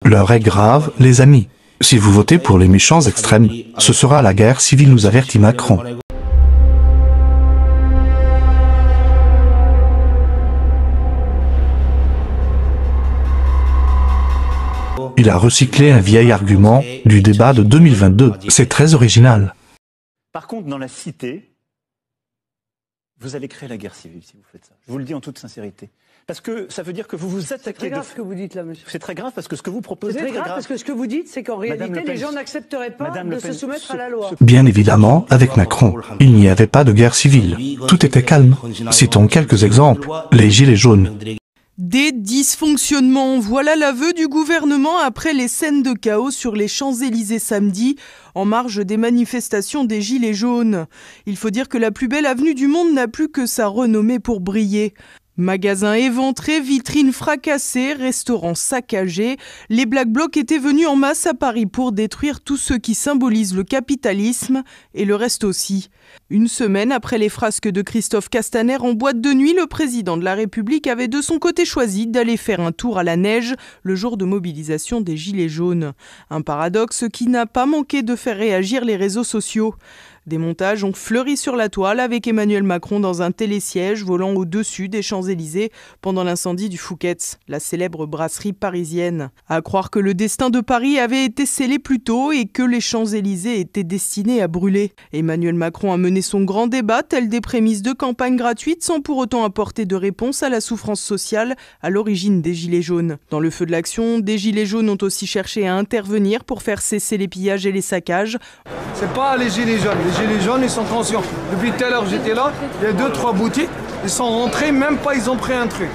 L'heure est grave, les amis. Si vous votez pour les méchants extrêmes, ce sera la guerre civile, nous avertit Macron. Il a recyclé un vieil argument du débat de 2022. C'est très original. Par contre, dans la cité, vous allez créer la guerre civile si vous faites ça. Je vous le dis en toute sincérité. Parce que ça veut dire que vous vous attaquez... C'est très grave ce que vous dites là, monsieur. C'est très grave parce que ce que vous proposez... C'est très grave parce que ce que vous dites, c'est qu'en réalité, les gens n'accepteraient pas de se soumettre à la loi. Bien évidemment, avec Macron, il n'y avait pas de guerre civile. Tout était calme. Citons quelques exemples. Les gilets jaunes. Des dysfonctionnements, voilà l'aveu du gouvernement après les scènes de chaos sur les Champs-Élysées samedi, en marge des manifestations des Gilets jaunes. Il faut dire que la plus belle avenue du monde n'a plus que sa renommée pour briller. Magasins éventrés, vitrines fracassées, restaurants saccagés, les Black Blocs étaient venus en masse à Paris pour détruire tout ce qui symbolise le capitalisme et le reste aussi. Une semaine après les frasques de Christophe Castaner en boîte de nuit, le président de la République avait de son côté choisi d'aller faire un tour à la neige le jour de mobilisation des Gilets jaunes. Un paradoxe qui n'a pas manqué de faire réagir les réseaux sociaux. Des montages ont fleuri sur la toile avec Emmanuel Macron dans un télésiège volant au-dessus des Champs-Élysées pendant l'incendie du Fouquet's, la célèbre brasserie parisienne. À croire que le destin de Paris avait été scellé plus tôt et que les Champs-Élysées étaient destinés à brûler. Emmanuel Macron a mené son grand débat tel des prémices de campagne gratuite sans pour autant apporter de réponse à la souffrance sociale à l'origine des Gilets jaunes. Dans le feu de l'action, des Gilets jaunes ont aussi cherché à intervenir pour faire cesser les pillages et les saccages. C'est pas les Gilets jaunes. Les Gilets jaunes, ils sont conscients. Depuis tout à l'heure, j'étais là, il y a 2-3 boutiques, ils sont rentrés, même pas, ils ont pris un truc.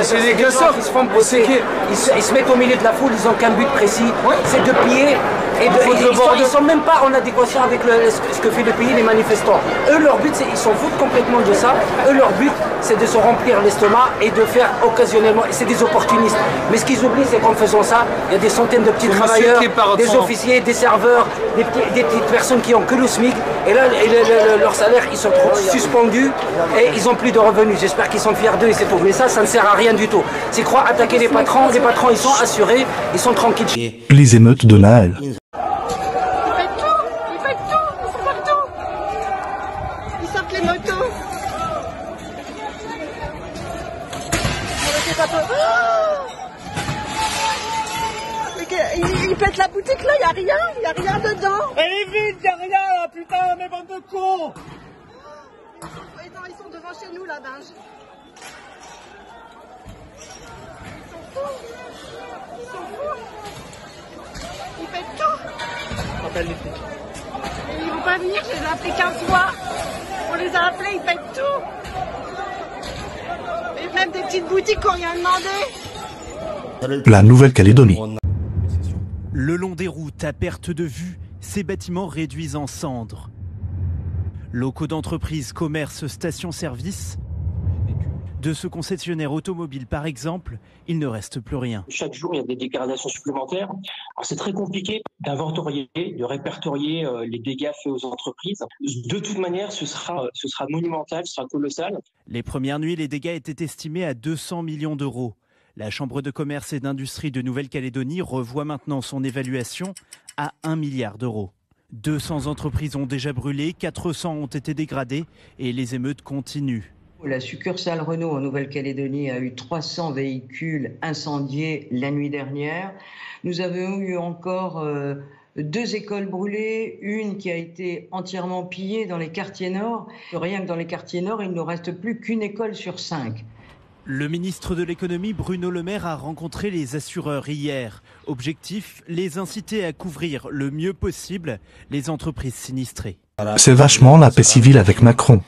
C'est des casseurs qui se font brosser. Ils se mettent au milieu de la foule, ils ont qu'un but précis, c'est de piller. Et ils sont même pas en adéquation avec ce que fait le pays, les manifestants. Eux, leur but, ils s'en foutent complètement de ça. Eux, leur but, c'est de se remplir l'estomac et de faire occasionnellement. C'est des opportunistes. Mais ce qu'ils oublient, c'est qu'en faisant ça, il y a des centaines de petits travailleurs, des officiers, des serveurs, des petites personnes qui ont que le SMIC. Et là, leur salaire, ils sont suspendus et ils n'ont plus de revenus. J'espère qu'ils sont fiers d'eux et c'est tout. Mais ça ne sert à rien du tout. C'est croire attaquer les patrons, ils sont assurés, ils sont tranquilles. Les émeutes de Naël. Les motos. Il pète la boutique là, il n'y a rien dedans. Elle est vide, il n'y a rien là, putain, mes bandes de cons. Attends, ils sont devant chez nous là, Binge. Ils sont fous. Ils pètent tout. Appelle les flics. Ils vont pas venir, je les ai appelés 15 fois. On les a appelés, ils pètent tout. Et même des petites boutiques qui n'ont rien demandé. La Nouvelle-Calédonie. Le long des routes, à perte de vue, ces bâtiments réduisent en cendres. Locaux d'entreprises, commerces, stations-service. De ce concessionnaire automobile, par exemple, il ne reste plus rien. Chaque jour, il y a des dégradations supplémentaires. Alors, c'est très compliqué d'inventorier, de répertorier les dégâts faits aux entreprises. De toute manière, ce sera monumental, ce sera colossal. Les premières nuits, les dégâts étaient estimés à 200 millions d'euros. La Chambre de commerce et d'industrie de Nouvelle-Calédonie revoit maintenant son évaluation à 1 milliard d'euros. 200 entreprises ont déjà brûlé, 400 ont été dégradées et les émeutes continuent. La succursale Renault en Nouvelle-Calédonie a eu 300 véhicules incendiés la nuit dernière. Nous avons eu encore 2 écoles brûlées, une qui a été entièrement pillée dans les quartiers nord. Rien que dans les quartiers nord, il ne reste plus qu'une école sur 5. Le ministre de l'économie Bruno Le Maire a rencontré les assureurs hier. Objectif, les inciter à couvrir le mieux possible les entreprises sinistrées. C'est vachement la paix civile avec Macron.